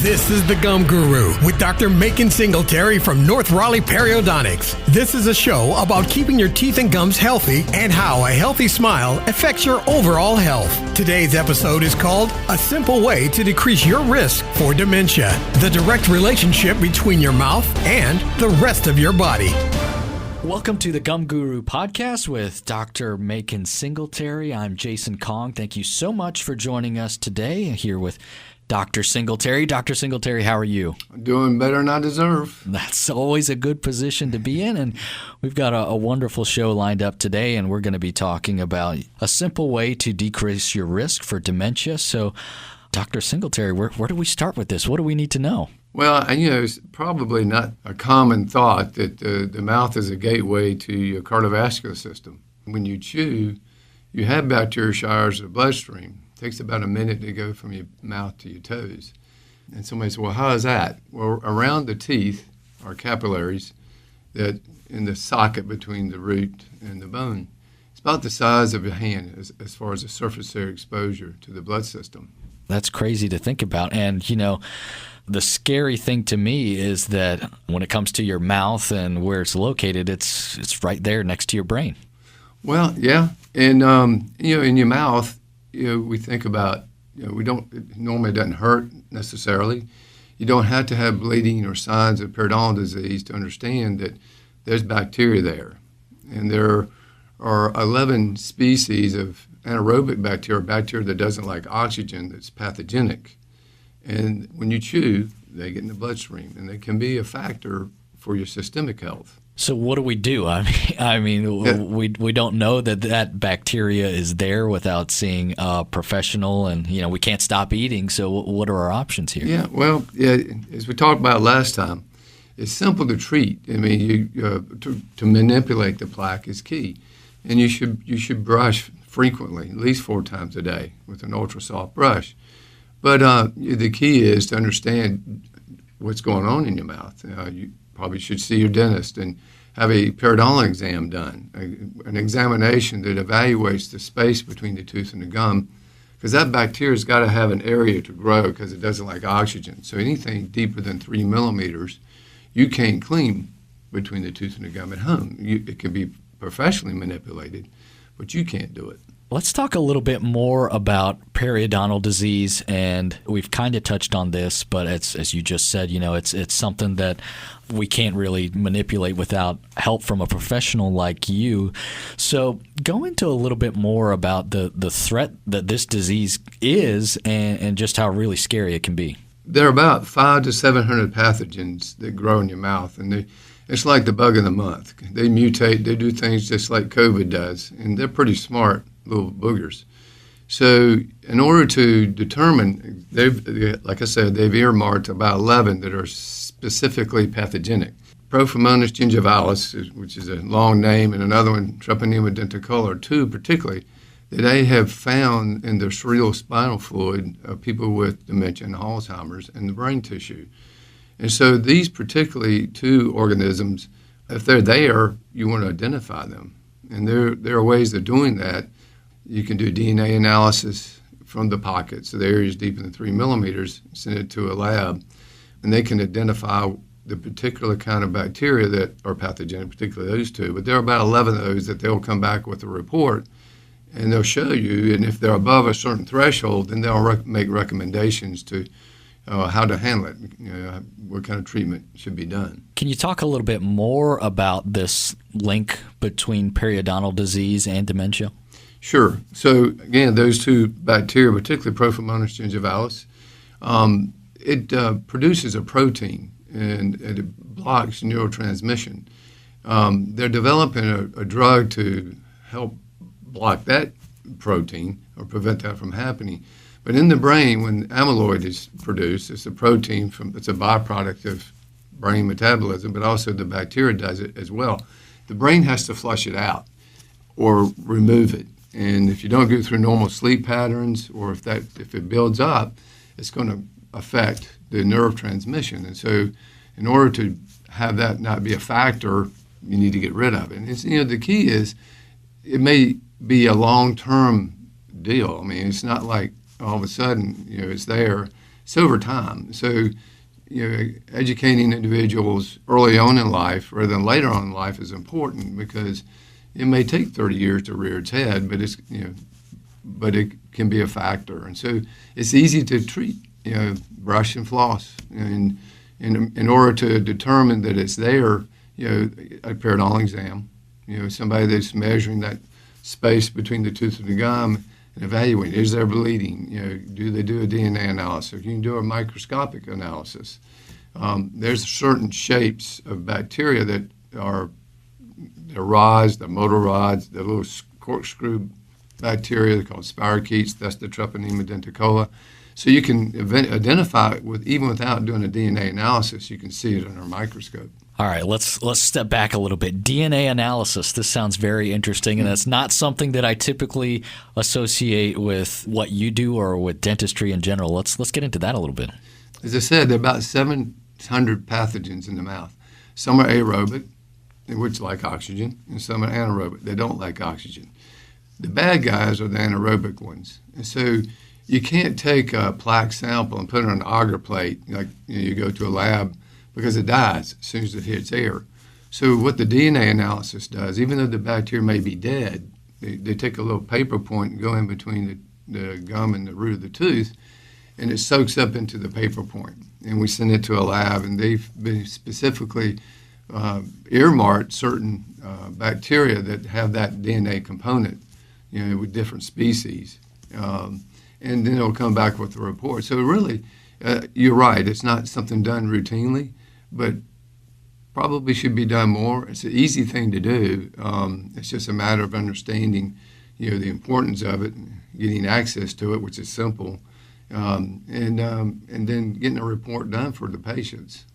This is The Gum Guru with Dr. Macon Singletary from North Raleigh Periodontics. This is a show about keeping your teeth and gums healthy and how a healthy smile affects your overall health. Today's episode is called A Simple Way to Decrease Your Risk for Dementia, the direct relationship between your mouth and the rest of your body. Welcome to the Gum Guru podcast with Dr. Macon Singletary. I'm Jason Kong. Thank you so much for joining us today here with Dr. Singletary. Dr. Singletary, how are you? I'm doing better than I deserve. That's always a good position to be in, and we've got a wonderful show lined up today, and we're going to be talking about a simple way to decrease your risk for dementia. So, Dr. Singletary, where do we start with this? What do we need to know? Well, it's probably not a common thought that the mouth is a gateway to your cardiovascular system. When you chew, you have bacteria showers of the bloodstream. It takes about a minute to go from your mouth to your toes. And somebody says, well, how is that? Well, around the teeth are capillaries that in the socket between the root and the bone. It's about the size of your hand as far as the surface area exposure to the blood system. That's crazy to think about. And, the scary thing to me is that when it comes to your mouth and where it's located, it's right there next to your brain. Well, yeah. And, in your mouth, we think about, it normally doesn't hurt necessarily. You don't have to have bleeding or signs of periodontal disease to understand that there's bacteria there. And there are 11 species of anaerobic bacteria that doesn't like oxygen, that's pathogenic. And when you chew, they get in the bloodstream, and they can be a factor for your systemic health. So what do we do? We don't know that bacteria is there without seeing a professional, and we can't stop eating. So what are our options here? Yeah, well, as we talked about last time, it's simple to treat. To manipulate the plaque is key, and you should brush frequently, at least 4 times a day, with an ultra soft brush. But the key is to understand what's going on in your mouth. You probably should see your dentist and have a periodontal exam done, an examination that evaluates the space between the tooth and the gum, because that bacteria's got to have an area to grow because it doesn't like oxygen. So anything deeper than 3 millimeters, you can't clean between the tooth and the gum at home. It can be professionally manipulated, but you can't do it. Let's talk a little bit more about periodontal disease, and we've kind of touched on this, but as you just said, it's something that we can't really manipulate without help from a professional like you. So go into a little bit more about the threat that this disease is and just how really scary it can be. There are about 500 to 700 pathogens that grow in your mouth, and it's like the bug of the month. They mutate, they do things just like COVID does, and they're pretty smart little boogers. So in order to determine, like I said, they've earmarked about 11 that are specifically pathogenic. Prophomonas gingivalis, which is a long name, and another one, Treponema denticola, are 2 particularly that they have found in the cerebrospinal fluid of people with dementia and Alzheimer's and the brain tissue. And so these particularly 2 organisms, if they're there, you want to identify them. And there are ways of doing that. You can do DNA analysis from the pocket, so the areas deeper than 3 millimeters, send it to a lab, and they can identify the particular kind of bacteria that are pathogenic, particularly those 2. But there are about 11 of those that they'll come back with a report, and they'll show you, and if they're above a certain threshold, then they'll make recommendations to how to handle it, what kind of treatment should be done. Can you talk a little bit more about this link between periodontal disease and dementia? Sure. So again, those 2 bacteria, particularly Prophomonas gingivalis, it produces a protein and it blocks neurotransmission. They're developing a drug to help block that protein or prevent that from happening. But in the brain, when amyloid is produced, it's a protein it's a byproduct of brain metabolism, but also the bacteria does it as well. The brain has to flush it out or remove it. And if you don't go through normal sleep patterns, or if it builds up, it's going to affect the nerve transmission. And so in order to have that not be a factor, you need to get rid of it. And the key is it may be a long-term deal. It's not like all of a sudden, it's there. it's over time. So, educating individuals early on in life rather than later on in life is important because it may take 30 years to rear its head, but it can be a factor. And so it's easy to treat, brush and floss. And in order to determine that it's there, a periodontal exam, somebody that's measuring that space between the tooth and the gum and evaluating, is there bleeding? Do they do a DNA analysis? You can do a microscopic analysis. There's certain shapes of bacteria that are the rods, the motor rods, the little corkscrew bacteria called spirochetes. That's the Treponema denticola. So you can identify it even without doing a DNA analysis. You can see it under a microscope. All right, let's step back a little bit. DNA analysis. This sounds very interesting, and it's not something that I typically associate with what you do or with dentistry in general. Let's get into that a little bit. As I said, there are about 700 pathogens in the mouth. Some are aerobic, which like oxygen, and some are anaerobic. They don't like oxygen. The bad guys are the anaerobic ones. And so you can't take a plaque sample and put it on an agar plate like you go to a lab because it dies as soon as it hits air. So what the DNA analysis does, even though the bacteria may be dead, they take a little paper point and go in between the gum and the root of the tooth, and it soaks up into the paper point. And we send it to a lab, and they've been specifically earmarked certain bacteria that have that DNA component, with different species. And then it'll come back with a report. So really, you're right, it's not something done routinely, but probably should be done more. It's an easy thing to do. It's just a matter of understanding, the importance of it, getting access to it, which is simple, and then getting a report done for the patients.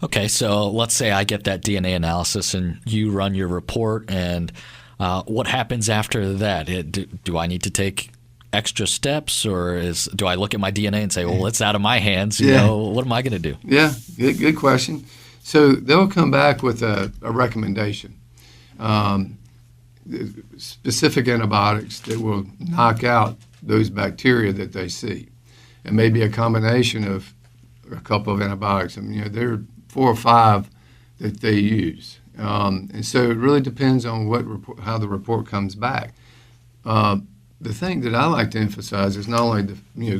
Okay, so let's say I get that DNA analysis and you run your report, and what happens after that? Do I need to take extra steps, or do I look at my DNA and say, well, it's out of my hands, what am I going to do? Yeah, good question. So they'll come back with a recommendation, specific antibiotics that will knock out those bacteria that they see. It may be a combination of a couple of antibiotics. There are 4 or 5 that they use. And so it really depends on how the report comes back. The thing that I like to emphasize is not only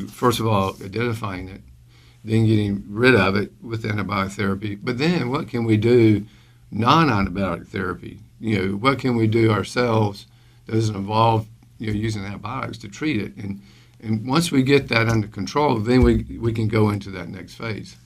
first of all, identifying it, then getting rid of it with antibiotic therapy, but then what can we do non-antibiotic therapy? What can we do ourselves that doesn't involve using antibiotics to treat it? And once we get that under control, then we can go into that next phase.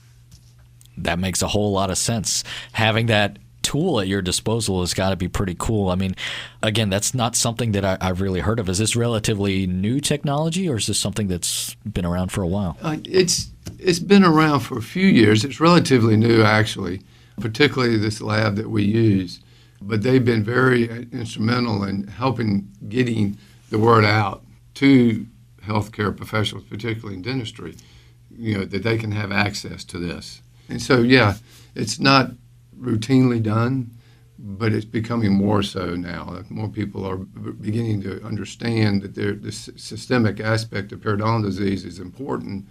That makes a whole lot of sense. Having that tool at your disposal has got to be pretty cool. I mean, again, that's not something that I've really heard of. Is this relatively new technology, or is this something that's been around for a while? It's been around for a few years. It's relatively new, actually, particularly this lab that we use. But they've been very instrumental in helping getting the word out to healthcare professionals, particularly in dentistry, that they can have access to this. And so, it's not routinely done, but it's becoming more so now. More people are beginning to understand that the systemic aspect of periodontal disease is important,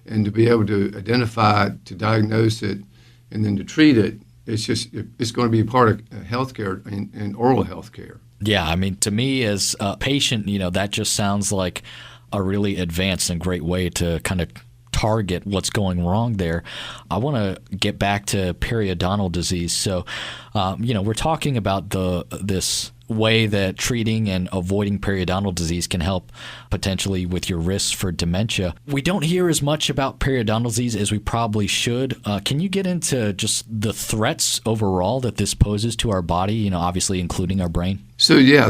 and to be able to identify it, to diagnose it, and then to treat it, it's going to be part of healthcare and oral healthcare. Yeah, I mean, to me as a patient, that just sounds like a really advanced and great way to kind of target what's going wrong there. I want to get back to periodontal disease. So, we're talking about this way that treating and avoiding periodontal disease can help potentially with your risks for dementia. We don't hear as much about periodontal disease as we probably should. Can you get into just the threats overall that this poses to our body, obviously including our brain? So, yeah,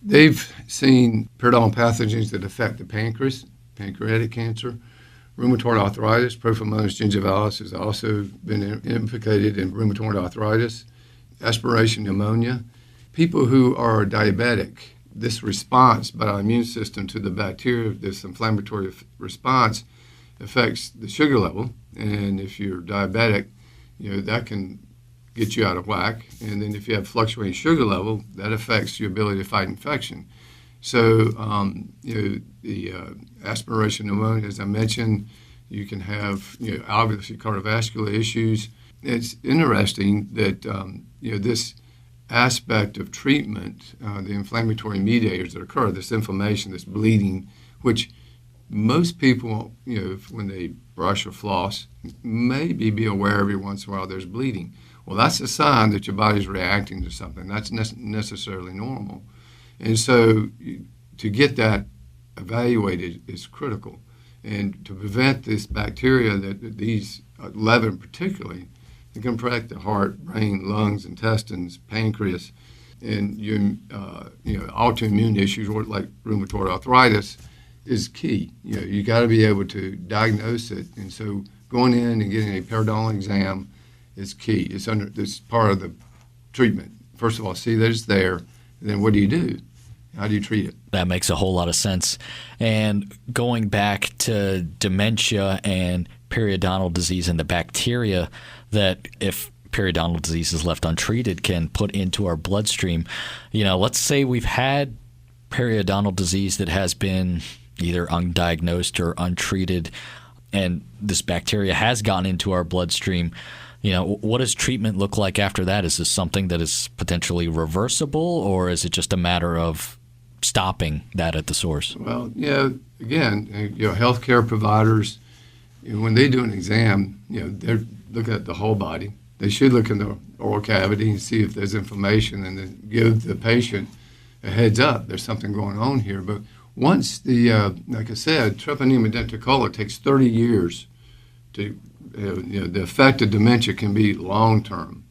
they've seen periodontal pathogens that affect the pancreas, pancreatic cancer, rheumatoid arthritis. Prophylaxis gingivalis has also been implicated in rheumatoid arthritis, aspiration pneumonia. People who are diabetic, this response by our immune system to the bacteria, this inflammatory response, affects the sugar level. And if you're diabetic, that can get you out of whack. And then if you have fluctuating sugar level, that affects your ability to fight infection. So, the aspiration pneumonia, as I mentioned, you can have, obviously cardiovascular issues. It's interesting that, this aspect of treatment, the inflammatory mediators that occur, this inflammation, this bleeding, which most people, when they brush or floss, maybe be aware every once in a while there's bleeding. Well, that's a sign that your body's reacting to something. That's necessarily normal. And so to get that evaluated is critical. And to prevent this bacteria, these 11 particularly, it can affect the heart, brain, lungs, intestines, pancreas, and your autoimmune issues like rheumatoid arthritis is key. You got to be able to diagnose it, and so going in and getting a periodontal exam is key. It's part of the treatment. First of all, see that it's there, and then what do you do? How do you treat it? That makes a whole lot of sense. And going back to dementia and periodontal disease and the bacteria that, if periodontal disease is left untreated, can put into our bloodstream. Let's say we've had periodontal disease that has been either undiagnosed or untreated, and this bacteria has gotten into our bloodstream. What does treatment look like after that? Is this something that is potentially reversible, or is it just a matter of stopping that at the source? Well, again, healthcare providers, when they do an exam, they're looking at the whole body. They should look in the oral cavity and see if there's inflammation, and then give the patient a heads up. There's something going on here. But once like I said, Treponema denticola takes 30 years to, the effect of dementia can be long term.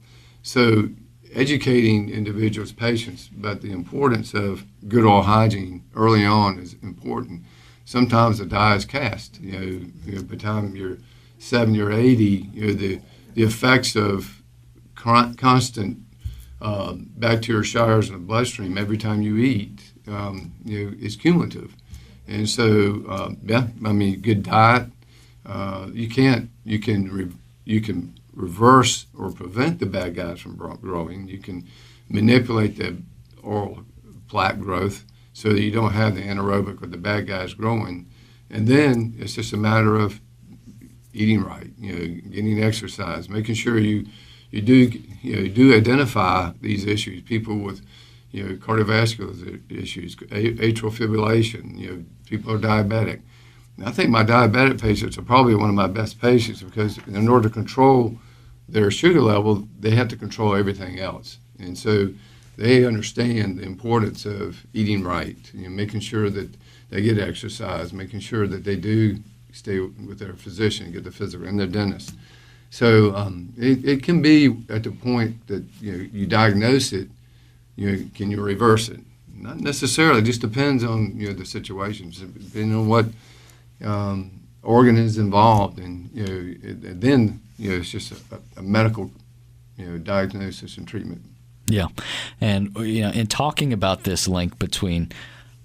So educating individuals, patients, about the importance of good oral hygiene early on is important. Sometimes the die is cast. By the time you're 70 or 80, the effects of constant bacterial showers in the bloodstream every time you eat, is cumulative. And so, good diet. You can reverse or prevent the bad guys from growing. You can manipulate the oral plaque growth so that you don't have the anaerobic or the bad guys growing. And then it's just a matter of eating right, getting exercise, making sure you do identify these issues. People with cardiovascular issues, atrial fibrillation, people are diabetic. And I think my diabetic patients are probably one of my best patients, because in order to control their sugar level, they have to control everything else. And so they understand the importance of eating right, making sure that they get exercise, making sure that they do stay with their physician, get the physical, and their dentist. So it can be at the point that you diagnose it, can you reverse it? Not necessarily. It just depends on the situations, depending on what organ is involved, and then it's just a medical diagnosis and treatment. Yeah, and in talking about this link between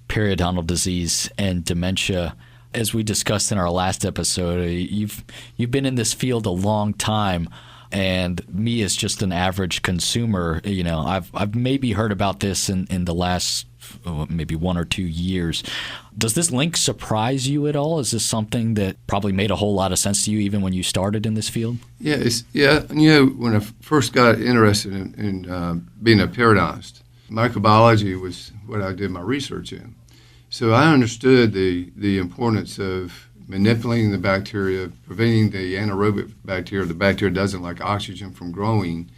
periodontal disease and dementia, as we discussed in our last episode, you've been in this field a long time. And me, as just an average consumer, I've maybe heard about this in the last maybe 1 or 2 years. Does this link surprise you at all? Is this something that probably made a whole lot of sense to you even when you started in this field? Yeah, when I first got interested in being a periodontist, microbiology was what I did my research in. So I understood the importance of manipulating the bacteria, preventing the anaerobic bacteria. The bacteria doesn't like oxygen from growing.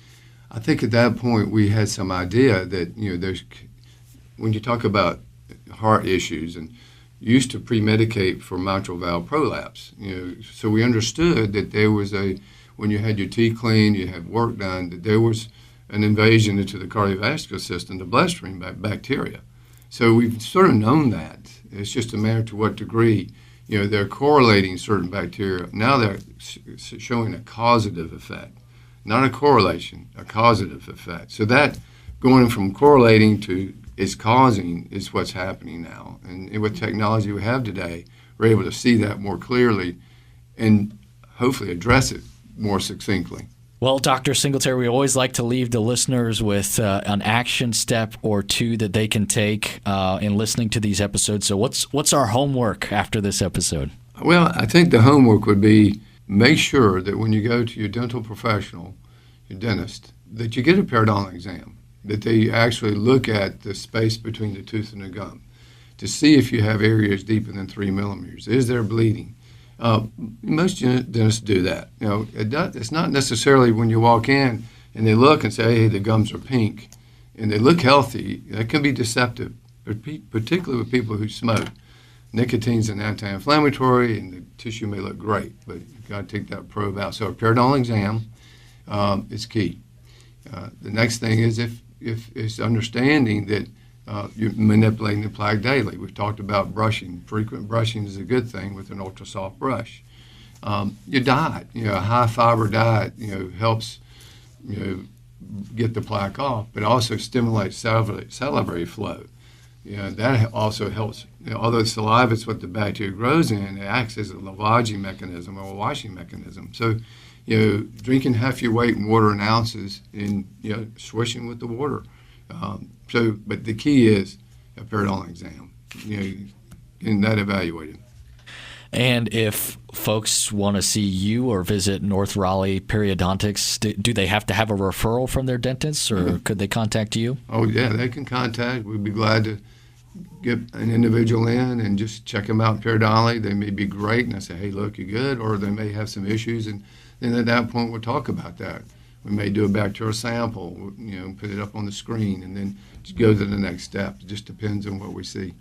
I think at that point we had some idea that there's, when you talk about heart issues, and used to pre-medicate for mitral valve prolapse. So we understood that there was when you had your teeth cleaned, you had work done, that there was an invasion into the cardiovascular system, the bloodstream, by bacteria. So we've sort of known that. It's just a matter to what degree. They're correlating certain bacteria. Now they're showing a causative effect, not a correlation, a causative effect. So that going from correlating to is causing is what's happening now. And with technology we have today, we're able to see that more clearly and hopefully address it more succinctly. Well, Dr. Singletary, we always like to leave the listeners with an action step or two that they can take in listening to these episodes. So what's our homework after this episode? Well, I think the homework would be make sure that when you go to your dental professional, your dentist, that you get a periodontal exam, that they actually look at the space between the tooth and the gum to see if you have areas deeper than 3 millimeters. Is there bleeding? Most dentists do that. It's not necessarily when you walk in and they look and say, hey, the gums are pink, and they look healthy. That can be deceptive, particularly with people who smoke. Nicotine's an anti-inflammatory, and the tissue may look great, but you've got to take that probe out. So a periodontal exam is key. The next thing is if it's understanding that you're manipulating the plaque daily. We've talked about brushing. Frequent brushing is a good thing with an ultra soft brush. Your diet, a high fiber diet, helps, get the plaque off, but also stimulates salivary flow. That also helps. Although saliva is what the bacteria grows in, it acts as a lavaging mechanism or a washing mechanism. So, drinking half your weight in water in ounces and, swishing with the water. But the key is a periodontal exam, getting that evaluated. And if folks want to see you or visit North Raleigh Periodontics, do they have to have a referral from their dentist, or could they contact you? Oh, yeah, they can contact. We'd be glad to get an individual in and just check them out periodontally. They may be great, and I say, hey, look, you're good, or they may have some issues, and then at that point we'll talk about that. We may do a bacterial sample, put it up on the screen, and then just go to the next step. It just depends on what we see.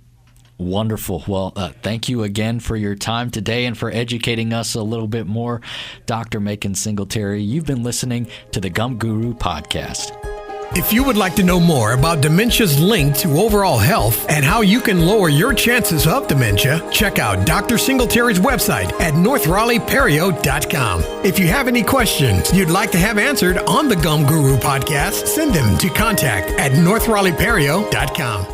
Wonderful. Well, thank you again for your time today and for educating us a little bit more. Dr. Macon Singletary, you've been listening to the Gum Guru Podcast. If you would like to know more about dementia's link to overall health and how you can lower your chances of dementia, check out Dr. Singletary's website at northraleighperio.com. If you have any questions you'd like to have answered on the Gum Guru podcast, send them to contact@northraleighperio.com.